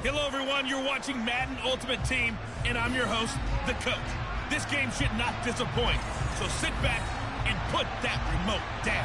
Hello, everyone. You're watching Madden Ultimate Team, and I'm your host, the coach. This game should not disappoint, so sit back and put that remote down.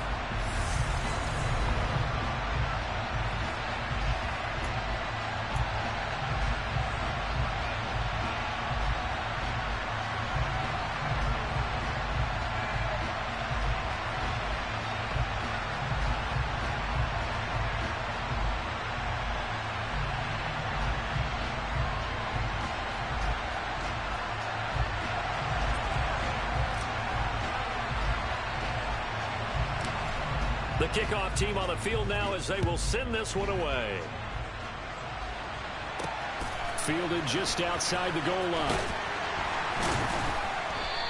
The kickoff team on the field now as they will send this one away. Fielded just outside the goal line.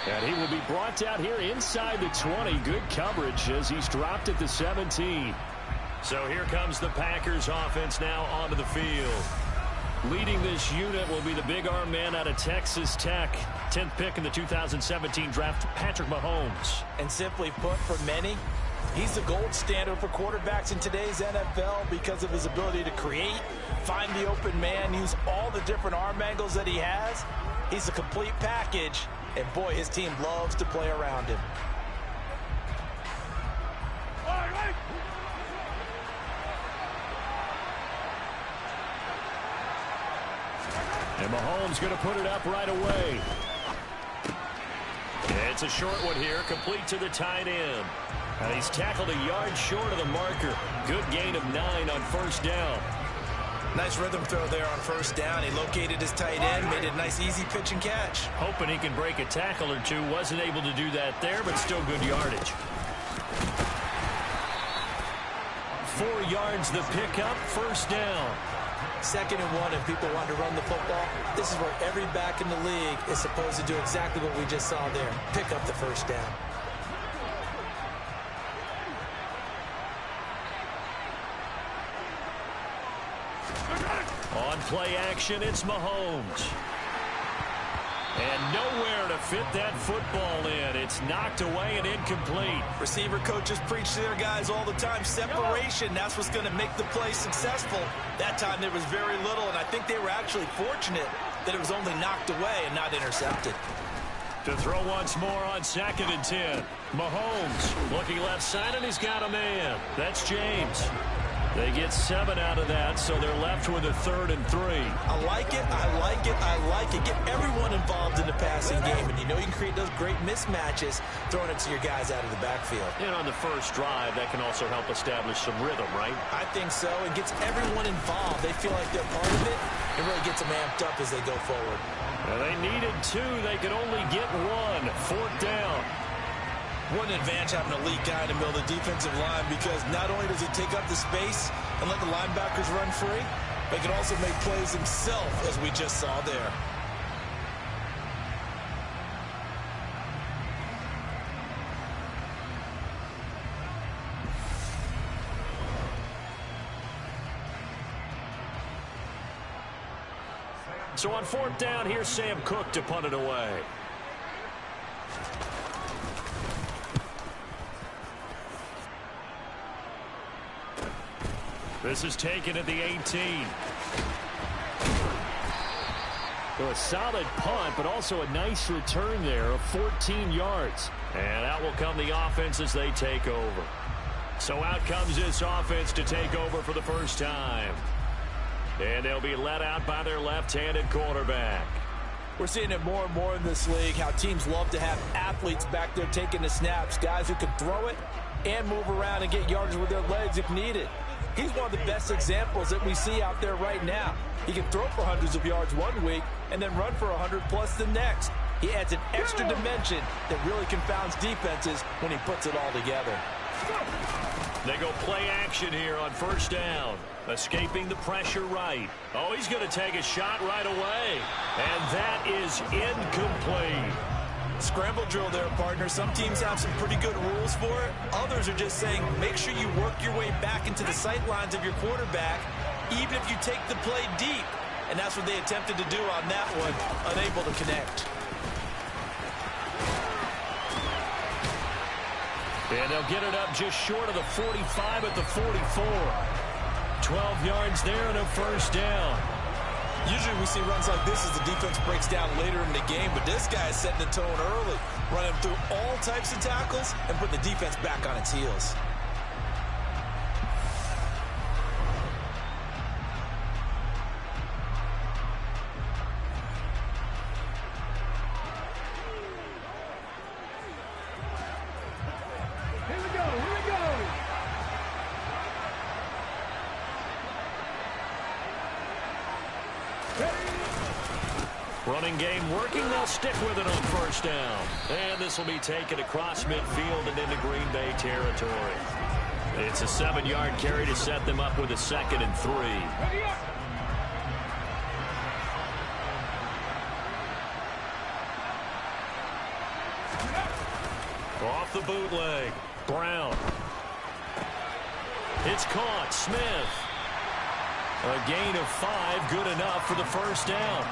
And he will be brought out here inside the 20. Good coverage as he's dropped at the 17. So here comes the Packers offense now onto the field. Leading this unit will be the big arm man out of Texas Tech. 10th pick in the 2017 draft, Patrick Mahomes. And simply put, for many, he's the gold standard for quarterbacks in today's NFL because of his ability to create, find the open man, use all the different arm angles that he has. He's a complete package, and boy, his team loves to play around him. And Mahomes going to put it up right away. It's a short one here, complete to the tight end. And he's tackled a yard short of the marker. Good gain of 9 on first down. Nice rhythm throw there on first down. He located his tight end, made it a nice easy pitch and catch. Hoping he can break a tackle or two. Wasn't able to do that there, but still good yardage. 4 yards the pickup, first down. 2nd and 1, if people want to run the football, this is where every back in the league is supposed to do exactly what we just saw there. Pick up the first down. On play action, it's Mahomes. And nowhere to fit that football in. It's knocked away and incomplete. Receiver coaches preach to their guys all the time. Separation, that's what's going to make the play successful. That time there was very little, and I think they were actually fortunate that it was only knocked away and not intercepted. To throw once more on 2nd and 10. Mahomes looking left side, and he's got a man. That's James. They get 7 out of that, so they're left with a 3rd and 3. I like it, I like it, I like it. Get everyone involved in the passing game, and you know you can create those great mismatches throwing it to your guys out of the backfield. And on the first drive, that can also help establish some rhythm, right? I think so. It gets everyone involved. They feel like they're part of it. It really gets them amped up as they go forward. Well, they needed 2. They could only get 1. 4th down. What an advantage having an elite guy in the middle of the defensive line, because not only does he take up the space and let the linebackers run free, but he can also make plays himself, as we just saw there. So on 4th down, here's Sam Cook to punt it away. This is taken at the 18. So a solid punt, but also a nice return there of 14 yards. And out will come the offense as they take over. So out comes this offense to take over for the first time. And they'll be let out by their left-handed quarterback. We're seeing it more and more in this league, how teams love to have athletes back there taking the snaps, guys who can throw it and move around and get yardage with their legs if needed. He's one of the best examples that we see out there right now. He can throw for hundreds of yards one week and then run for 100+ the next. He adds an extra dimension that really confounds defenses when he puts it all together. They go play action here on first down. Escaping the pressure right. Oh, he's going to take a shot right away. And that is incomplete. Scramble drill there, partner. Some teams have some pretty good rules for it. Others are just saying make sure you work your way back into the sight lines of your quarterback, even if you take the play deep. And that's what they attempted to do on that one, unable to connect. And they'll get it up just short of the 45 at the 44. 12 yards there and a first down. Usually we see runs like this as the defense breaks down later in the game, but this guy is setting the tone early, running through all types of tackles and putting the defense back on its heels. Running game working. They'll stick with it on first down. And this will be taken across midfield and into Green Bay territory. It's a 7-yard carry to set them up with a 2nd and 3. Off the bootleg. Brown. It's caught. Smith. A gain of 5, good enough for the first down.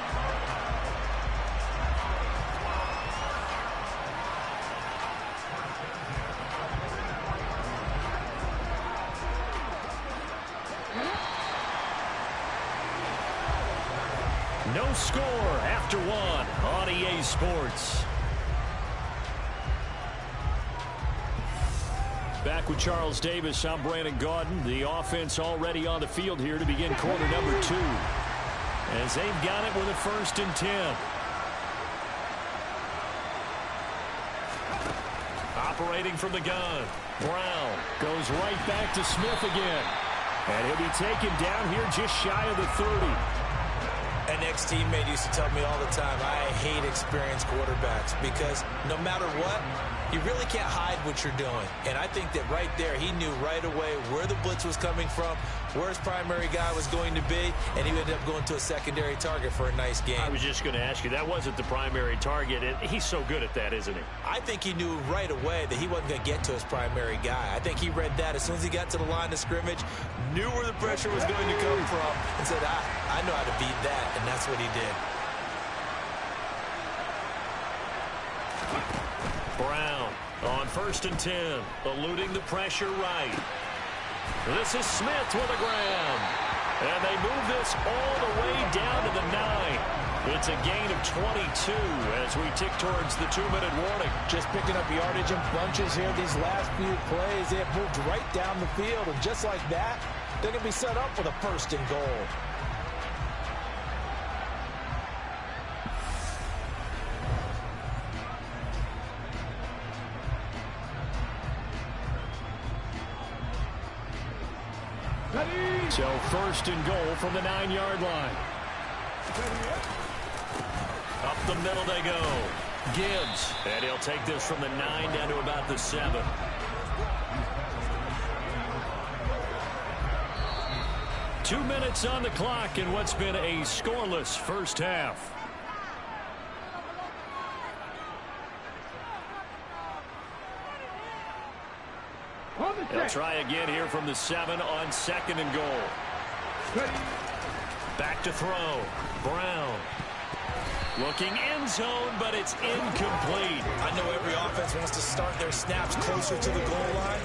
No score after 1 on EA Sports. Back with Charles Davis, I'm Brandon Gaudin. The offense already on the field here to begin quarter number 2. As they've got it with a 1st and 10. Operating from the gun. Brown goes right back to Smith again. And he'll be taken down here just shy of the 30. An ex-teammate used to tell me all the time, I hate experienced quarterbacks because no matter what, you really can't hide what you're doing. And I think that right there, he knew right away where the blitz was coming from, where his primary guy was going to be, and he ended up going to a secondary target for a nice game. I was just going to ask you, that wasn't the primary target. He's so good at that, isn't he? I think he knew right away that he wasn't going to get to his primary guy. I think he read that as soon as he got to the line of scrimmage, knew where the pressure was going to come from, and said, I know how to beat that, and that's what he did. Brown on 1st and 10, eluding the pressure right. This is Smith with a grab. And they move this all the way down to the 9. It's a gain of 22 as we tick towards the 2-minute warning. Just picking up yardage in bunches here. These last few plays, they have moved right down the field. And just like that, they're going to be set up for the 1st and goal. So 1st and goal from the 9-yard line. Up the middle they go. Gibbs. And he'll take this from the 9 down to about the 7. Two minutes on the clock in what's been a scoreless first half. They'll try again here from the 7 on 2nd and goal. Back to throw. Brown. Looking end zone, but it's incomplete. I know every offense wants to start their snaps closer to the goal line,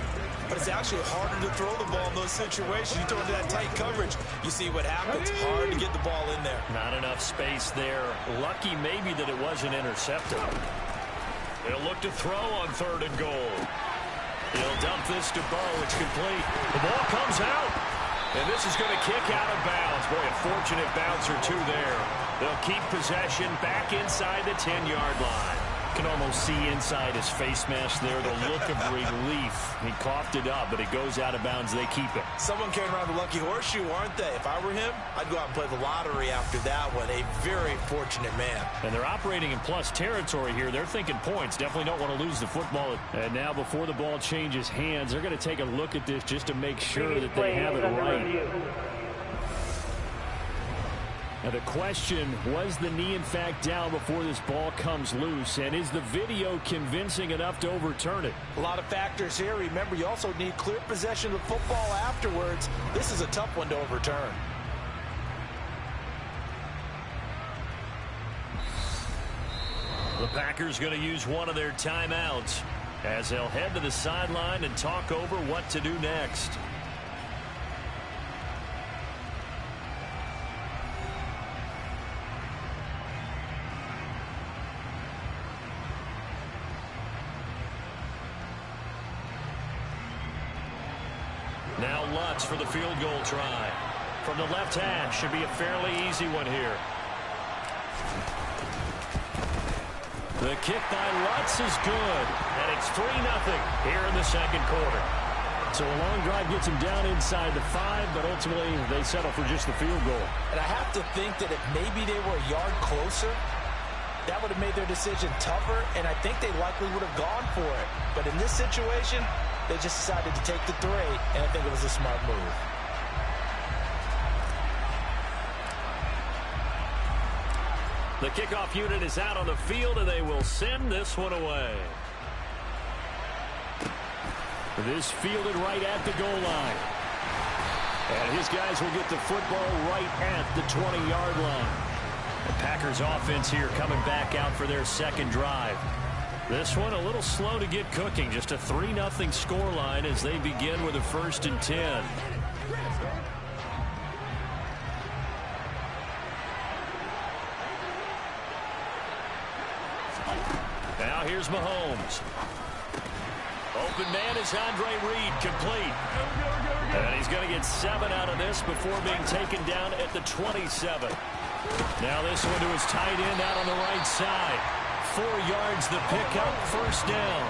but it's actually harder to throw the ball in those situations. You throw into that tight coverage, you see what happens. Hard to get the ball in there. Not enough space there. Lucky maybe that it wasn't intercepted. They'll look to throw on 3rd and goal. He'll dump this to Bo. It's complete. The ball comes out. And this is going to kick out of bounds. Boy, a fortunate bounce or two there. They'll keep possession back inside the 10-yard line. You can almost see inside his face mask there the look of relief. He coughed it up, but it goes out of bounds. They keep it. Someone carrying around the lucky horseshoe, aren't they? If I were him, I'd go out and play the lottery after that one. A very fortunate man. And they're operating in plus territory here. They're thinking points. Definitely don't want to lose the football. And now before the ball changes hands, they're going to take a look at this just to make sure that they have it right. Now the question, was the knee in fact down before this ball comes loose? And is the video convincing enough to overturn it? A lot of factors here. Remember, you also need clear possession of the football afterwards. This is a tough one to overturn. The Packers going to use one of their timeouts as they'll head to the sideline and talk over what to do next. Now Lutz for the field goal try. From the left hash, should be a fairly easy one here. The kick by Lutz is good, and it's 3-0 here in the second quarter. So a long drive gets him down inside the 5, but ultimately they settle for just the field goal. And I have to think that if maybe they were a yard closer, that would have made their decision tougher, and I think they likely would have gone for it. But in this situation, they just decided to take the 3, and I think it was a smart move. The kickoff unit is out on the field, and they will send this one away. This fielded right at the goal line. And his guys will get the football right at the 20-yard line. The Packers offense here coming back out for their second drive. This one a little slow to get cooking. Just a 3-0 scoreline as they begin with a 1st and 10. Now here's Mahomes. Open man is Andre Reed, complete. And he's going to get 7 out of this before being taken down at the 27. Now this one to his tight end out on the right side. 4 yards the pickup, 1st down.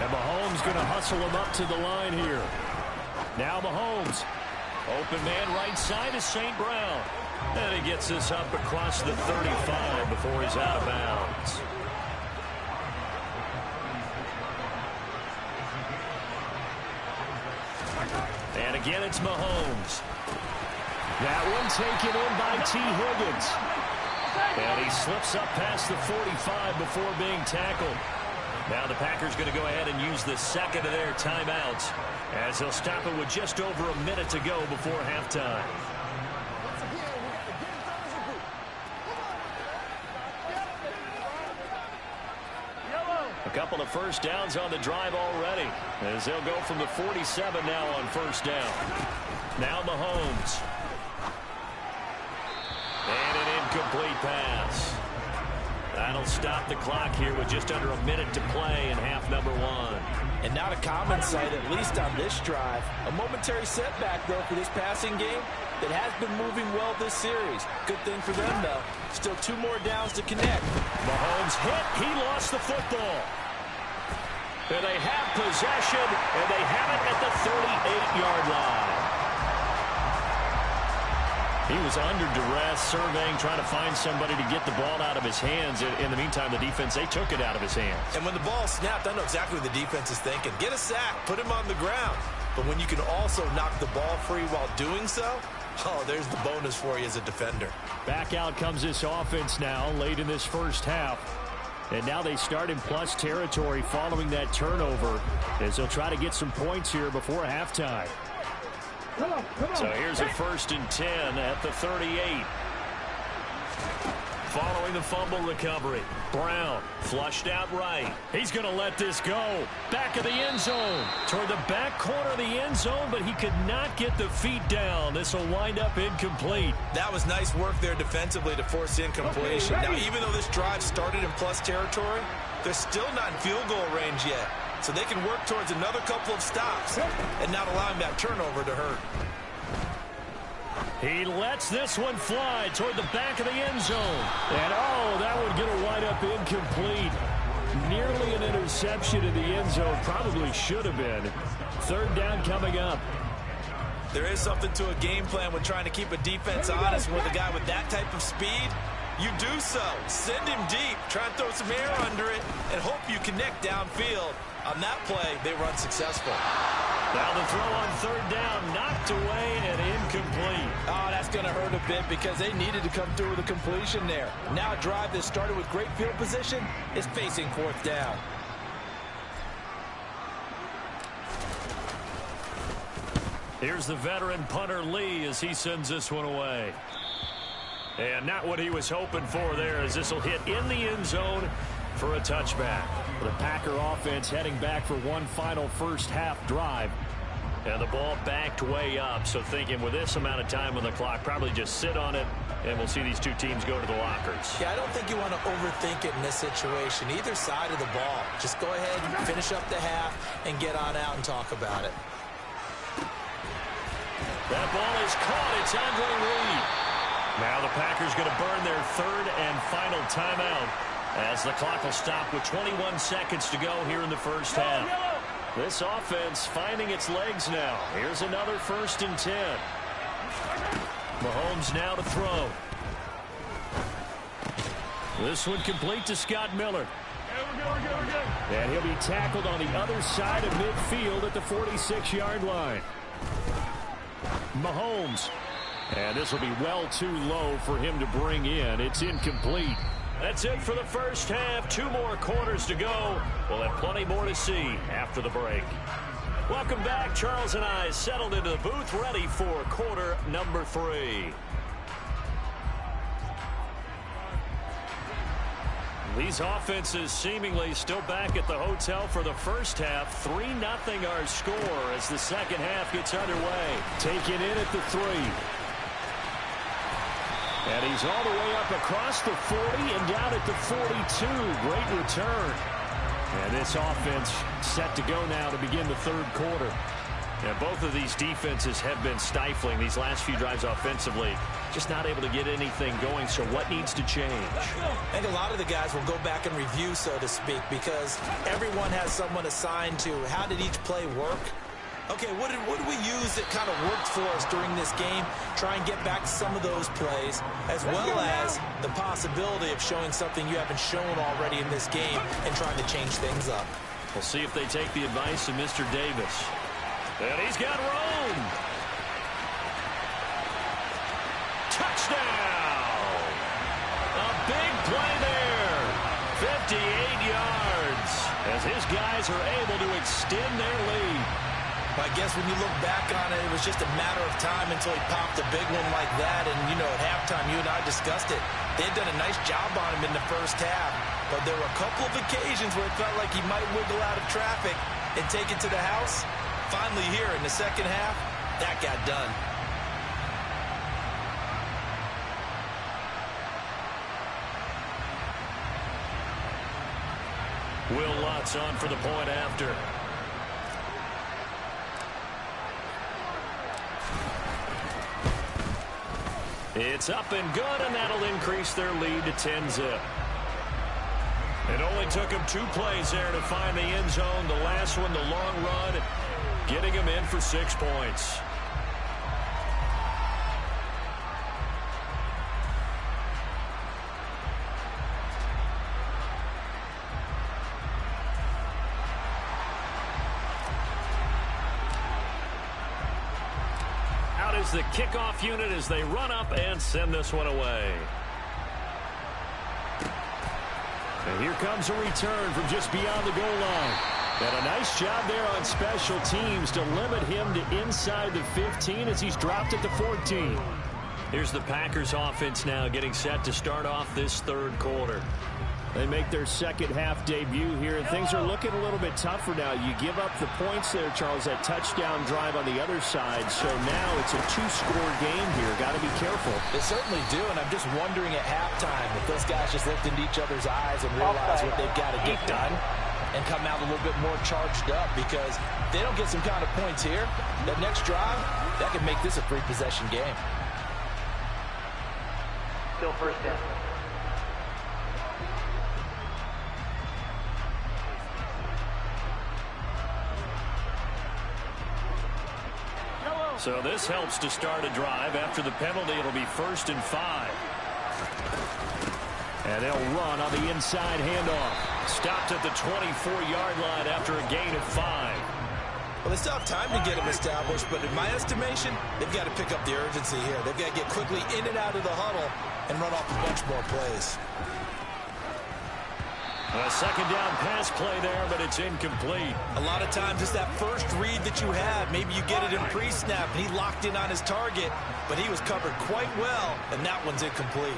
And Mahomes going to hustle him up to the line here. Now Mahomes. Open man right side is St. Brown. And he gets this up across the 35 before he's out of bounds. And again, it's Mahomes. That one taken in by T. Higgins. And he slips up past the 45 before being tackled. Now the Packers going to go ahead and use the second of their timeouts as he'll stop it with just over a minute to go before halftime. A couple of 1st downs on the drive already as they'll go from the 47 now on 1st down. Now Mahomes. And an incomplete pass. That'll stop the clock here with just under a minute to play in half number 1. And not a common sight, at least on this drive. A momentary setback, though, for this passing game that has been moving well this series. Good thing for them, though. Still 2 more downs to connect. Mahomes hit. He lost the football. And they have possession, and they have it at the 38-yard line. He was under duress, surveying, trying to find somebody to get the ball out of his hands. In the meantime, the defense, they took it out of his hands. And when the ball snapped, I know exactly what the defense is thinking. Get a sack, put him on the ground. But when you can also knock the ball free while doing so, oh, there's the bonus for you as a defender. Back out comes this offense now late in this first half. And now they start in plus territory following that turnover as they'll try to get some points here before halftime. So here's a 1st and 10 at the 38. Following the fumble recovery, Brown flushed out right. He's going to let this go. Back of the end zone. Toward the back corner of the end zone, but he could not get the feet down. This will wind up incomplete. That was nice work there defensively to force incompletion. Now, even though this drive started in plus territory, they're still not in field goal range yet. So they can work towards another couple of stops and not allowing that turnover to hurt. He lets this one fly toward the back of the end zone. And, oh, that one going to wind up incomplete. Nearly an interception in the end zone. Probably should have been. 3rd down coming up. There is something to a game plan with trying to keep a defense honest with a guy with that type of speed. You do so. Send him deep. Try and throw some air under it and hope you connect downfield. On that play, they run successful. Now the throw on 3rd down, knocked away and incomplete. Oh, that's going to hurt a bit because they needed to come through with a completion there. Now a drive that started with great field position is facing 4th down. Here's the veteran punter Lee as he sends this one away. And not what he was hoping for there as this will hit in the end zone for a touchback. The Packer offense heading back for one final first half drive. And the ball backed way up. So thinking with this amount of time on the clock, probably just sit on it, and we'll see these two teams go to the lockers. Yeah, I don't think you want to overthink it in this situation. Either side of the ball. Just go ahead and finish up the half and get on out and talk about it. That ball is caught. It's Andre Reed. Now the Packers going to burn their third and final timeout as the clock will stop with 21 seconds to go here in the first half. This offense finding its legs now. Here's another 1st and 10. Mahomes now to throw. This one complete to Scott Miller. And he'll be tackled on the other side of midfield at the 46-yard line. Mahomes. And this will be well too low for him to bring in. It's incomplete. That's it for the first half. 2 more quarters to go. We'll have plenty more to see after the break. Welcome back. Charles and I settled into the booth, ready for quarter number 3. These offenses seemingly still back at the hotel for the first half. 3-0 our score as the second half gets underway. Taken in at the 3. And he's all the way up across the 40 and down at the 42. Great return. And this offense set to go now to begin the third quarter. Yeah, both of these defenses have been stifling these last few drives offensively. Just not able to get anything going, so what needs to change? I think a lot of the guys will go back and review, so to speak, because everyone has someone assigned to how did each play work. Okay, what did we use that kind of worked for us during this game? Try and get back to some of those plays, as well as the possibility of showing something you haven't shown already in this game and trying to change things up. We'll see if they take the advice of Mr. Davis. And he's got room. Touchdown! A big play there. 58 yards as his guys are able to extend their lead. I guess when you look back on it, it was just a matter of time until he popped a big one like that. And, you know, at halftime, you and I discussed it. They had done a nice job on him in the first half. But there were a couple of occasions where it felt like he might wiggle out of traffic and take it to the house. Finally here in the second half, that got done. Will Lutz on for the point after. It's up and good, and that'll increase their lead to 10-zip. It only took him 2 plays there to find the end zone. The last one, the long run, getting him in for 6 points. Out is the kickoff unit as they run up and send this one away. And here comes a return from just beyond the goal line. And a nice job there on special teams to limit him to inside the 15 as he's dropped at the 14. Here's the Packers offense now getting set to start off this third quarter. They make their second half debut here, and things are looking a little bit tougher now. You give up the points there, Charles, that touchdown drive on the other side. So now it's a 2-score game here. Got to be careful. They certainly do, and I'm just wondering at halftime if those guys just looked into each other's eyes and realized what they've got to get done and come out a little bit more charged up, because if they don't get some kind of points here, that next drive, that could make this a 3-possession game. Still first down. So this helps to start a drive. After the penalty, it'll be 1st and 5. And they'll run on the inside handoff. Stopped at the 24-yard line after a gain of 5. Well, they still have time to get him established, but in my estimation, they've got to pick up the urgency here. They've got to get quickly in and out of the huddle and run off a bunch more plays. A second down pass play there, but it's incomplete. A lot of times it's that first read that you have. Maybe you get it in pre-snap, and he locked in on his target, but he was covered quite well, and that one's incomplete.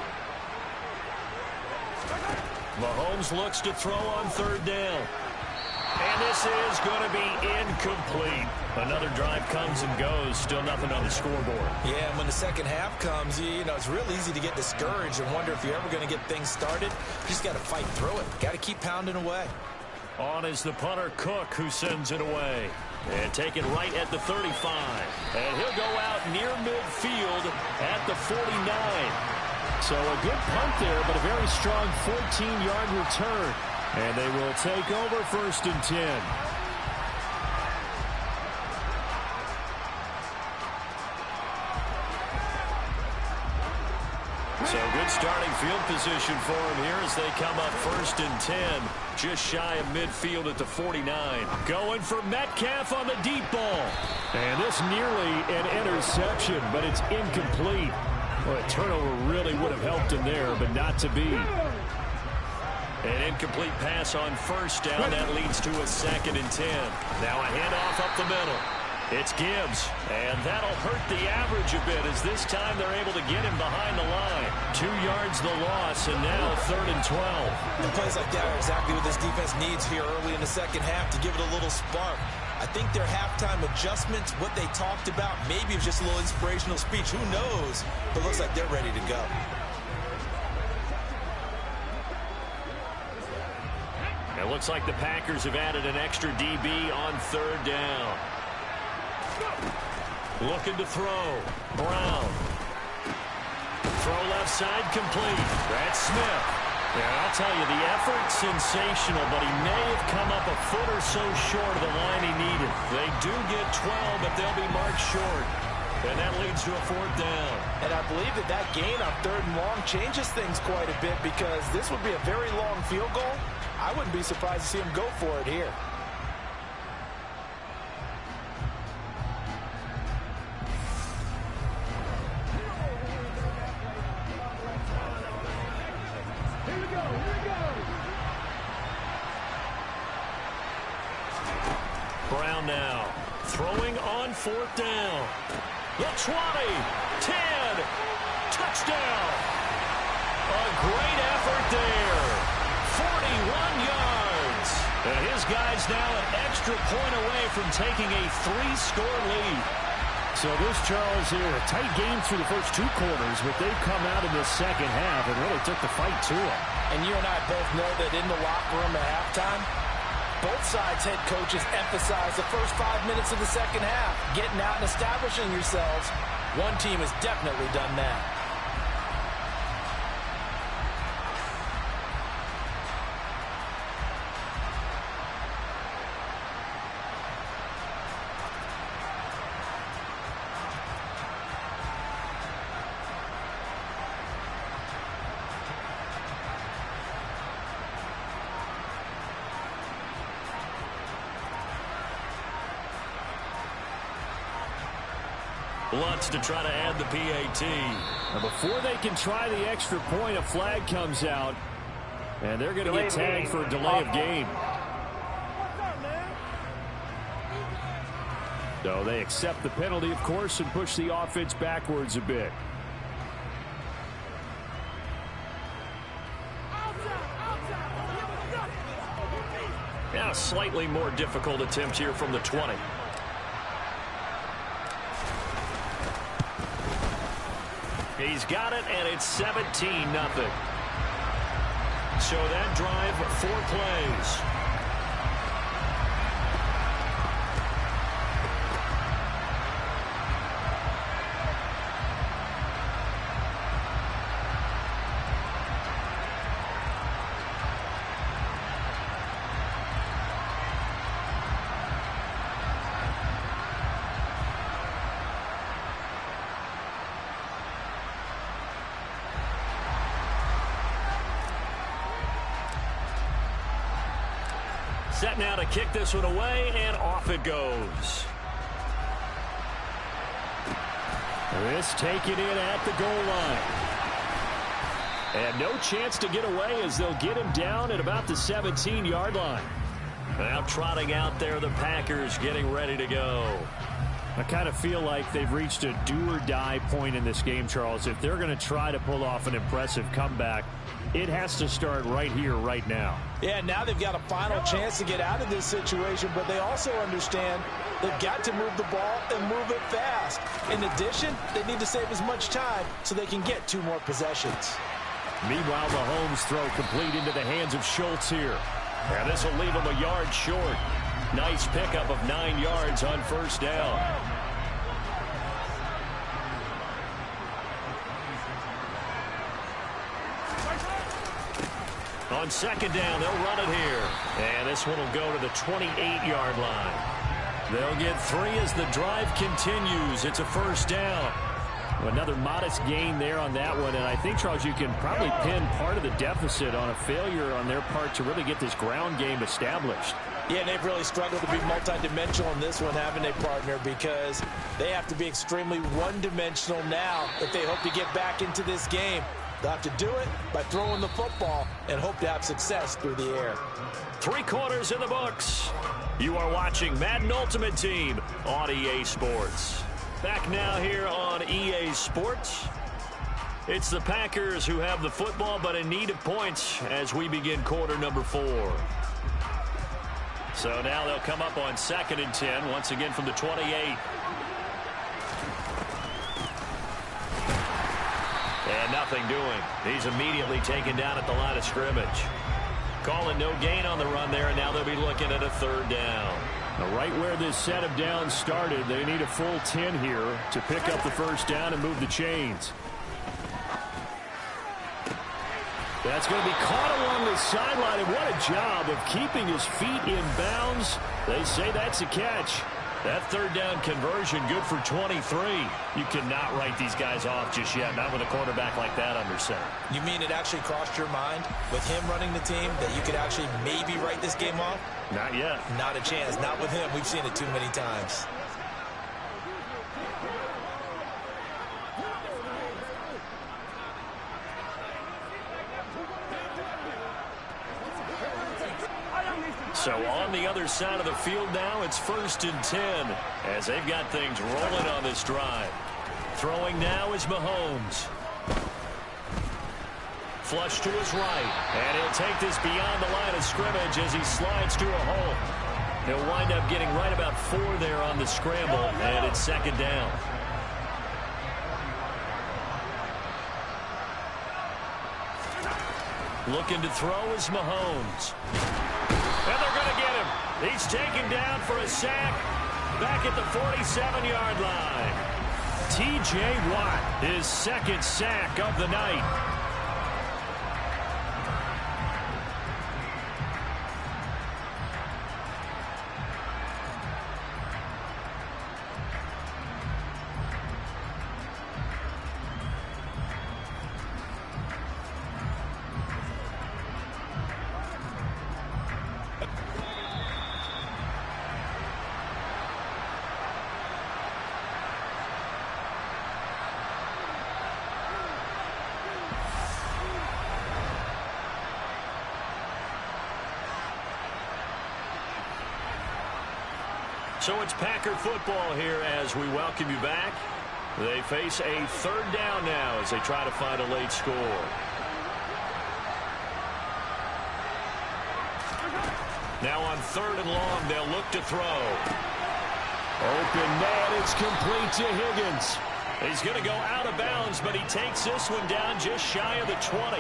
Mahomes looks to throw on 3rd down. And this is going to be incomplete. Another drive comes and goes. Still nothing on the scoreboard. Yeah, and when the second half comes, you know, it's real easy to get discouraged and wonder if you're ever going to get things started. You just got to fight through it. Got to keep pounding away. On is the punter, Cook, who sends it away. And taken right at the 35. And he'll go out near midfield at the 49. So a good punt there, but a very strong 14-yard return. And they will take over 1st and 10. So good starting field position for him here as they come up 1st and 10. Just shy of midfield at the 49. Going for Metcalf on the deep ball. And this nearly an interception, but it's incomplete. Well, a turnover really would have helped him there, but not to be. An incomplete pass on 1st down. That leads to a 2nd and 10. Now a handoff up the middle. It's Gibbs, and that'll hurt the average a bit as this time they're able to get him behind the line. 2 yards the loss, and now 3rd and 12. And plays like that are exactly what this defense needs here early in the second half to give it a little spark. I think their halftime adjustments, what they talked about, maybe it was just a little inspirational speech. Who knows? But it looks like they're ready to go. It looks like the Packers have added an extra DB on 3rd down. Looking to throw. Brown. Throw left side complete. That's Smith. Yeah, I'll tell you, the effort's sensational, but he may have come up a foot or so short of the line he needed. They do get 12, but they'll be marked short. And that leads to a 4th down. And I believe that gain on 3rd and long changes things quite a bit because this would be a very long field goal. I wouldn't be surprised to see him go for it here. Brown now throwing on 4th down. The 20, 10, touchdown. A great effort there. 41 yards. And his guy's now an extra point away from taking a 3-score lead. So this, Charles, here, a tight game through the first 2 quarters, but they've come out in the second half and really took the fight to it. And you and I both know that in the locker room at halftime, both sides' head coaches emphasize the first 5 minutes of the second half, getting out and establishing yourselves. One team has definitely done that. Lutz to try to add the PAT. Now before they can try the extra point, a flag comes out, and they're going to get tagged for a delay of game. So they accept the penalty, of course, and push the offense backwards a bit. Now a slightly more difficult attempt here from the 20. He's got it, and it's 17-0. So that drive, 4 plays. Set now to kick this one away, and off it goes. This taken in at the goal line. And no chance to get away as they'll get him down at about the 17-yard line. Now trotting out there, the Packers getting ready to go. I kind of feel like they've reached a do-or-die point in this game, Charles. If they're going to try to pull off an impressive comeback, it has to start right here, right now. Yeah, now they've got a final chance to get out of this situation, but they also understand they've got to move the ball and move it fast. In addition, they need to save as much time so they can get 2 more possessions. Meanwhile, Mahomes throw complete into the hands of Schultz here. And this will leave him a yard short. Nice pickup of 9 yards on first down. On second down, they'll run it here. And this one will go to the 28-yard line. They'll get 3 as the drive continues. It's a first down. Another modest gain there on that one, and I think, Charles, you can probably pin part of the deficit on a failure on their part to really get this ground game established. Yeah, and they've really struggled to be multidimensional in this one, haven't they, partner? Because they have to be extremely one-dimensional now if they hope to get back into this game. They'll have to do it by throwing the football and hope to have success through the air. 3 quarters in the books. You are watching Madden Ultimate Team on EA Sports. Back now here on EA Sports. It's the Packers who have the football, but in need of points as we begin quarter number 4. So now they'll come up on 2nd and 10, once again from the 28. And nothing doing. He's immediately taken down at the line of scrimmage. Calling no gain on the run there, and now they'll be looking at a 3rd down. Now, right where this set of downs started, they need a full 10 here to pick up the first down and move the chains. That's going to be caught along the sideline, and what a job of keeping his feet in bounds. They say that's a catch. That 3rd down conversion good for 23. You cannot write these guys off just yet, not with a quarterback like that under center. You mean it actually crossed your mind with him running the team that you could actually maybe write this game off? Not yet. Not a chance. Not with him. We've seen it too many times. So on the other side of the field now, it's 1st and 10 as they've got things rolling on this drive. Throwing now is Mahomes. Flush to his right, and he'll take this beyond the line of scrimmage as he slides to a hole. He'll wind up getting right about 4 there on the scramble, and it's 2nd down. Looking to throw is Mahomes. And they're going to get him. He's taken down for a sack back at the 47-yard line. T.J. Watt, his 2nd sack of the night. So it's Packer football here as we welcome you back. They face a 3rd down now as they try to find a late score. Now on 3rd and long, they'll look to throw. Open man, it's complete to Higgins. He's going to go out of bounds, but he takes this one down just shy of the 20.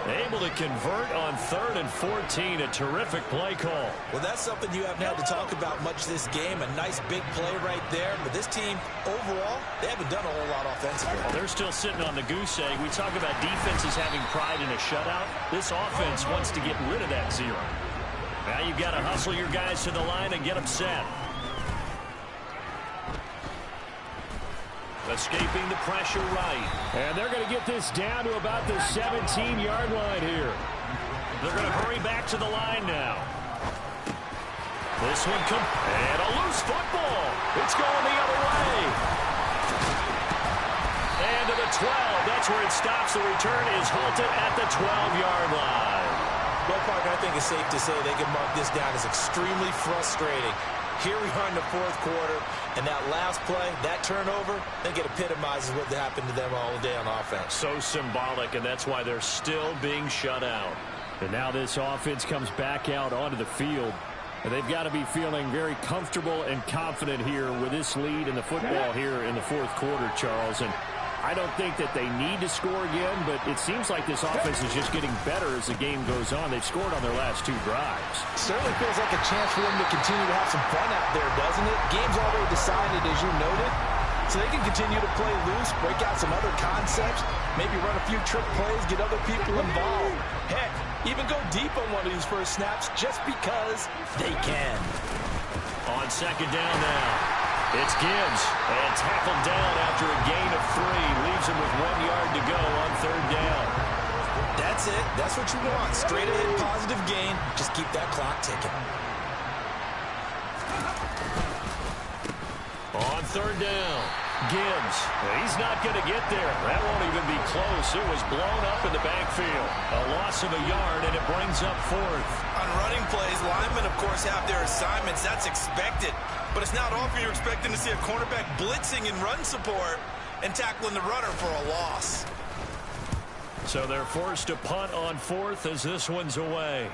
Able to convert on 3rd and 14. A terrific play call. Well, that's something you haven't had to talk about much this game. A nice big play right there. But this team, overall, they haven't done a whole lot offensively. Well, they're still sitting on the goose egg. We talk about defenses having pride in a shutout. This offense wants to get rid of that 0. Now you've got to hustle your guys to the line and get them set. Escaping the pressure right. And they're going to get this down to about the 17-yard line here. They're going to hurry back to the line now. This one and a loose football. It's going the other way. And to the 12. That's where it stops. The return is halted at the 12-yard line. Well, Parker, I think it's safe to say they can mark this down as extremely frustrating. Here we are in the 4th quarter, and that last play, that turnover, I think it epitomizes what happened to them all day on offense. So symbolic, and that's why they're still being shut out. And now this offense comes back out onto the field. And they've got to be feeling very comfortable and confident here with this lead in the football here in the 4th quarter, Charles. And I don't think that they need to score again, but it seems like this offense is just getting better as the game goes on. They've scored on their last 2 drives. Certainly feels like a chance for them to continue to have some fun out there, doesn't it? Game's already decided, as you noted, so they can continue to play loose, break out some other concepts, maybe run a few trick plays, get other people involved. Heck, even go deep on one of these first snaps just because they can. On second down now. It's Gibbs, and tackled down after a gain of 3. Leaves him with 1 yard to go on third down. That's it. That's what you want. Straight ahead, positive gain. Just keep that clock ticking. On third down, Gibbs. He's not going to get there. That won't even be close. It was blown up in the backfield. A loss of a yard, and it brings up 4th. On running plays, linemen, of course, have their assignments. That's expected. But it's not often you're expecting to see a cornerback blitzing in run support and tackling the runner for a loss. So they're forced to punt on 4th as this one's away.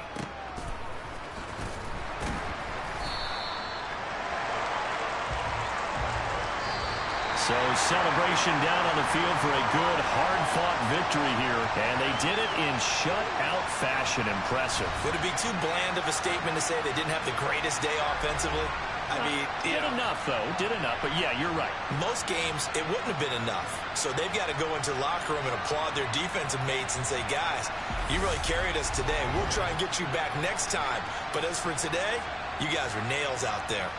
So celebration down on the field for a good, hard-fought victory here. And they did it in shutout fashion. Impressive. Would it be too bland of a statement to say they didn't have the greatest day offensively? I mean, did enough, though. Did enough. But, yeah, you're right. Most games, it wouldn't have been enough. So they've got to go into the locker room and applaud their defensive mates and say, guys, you really carried us today. We'll try and get you back next time. But as for today, you guys were nails out there.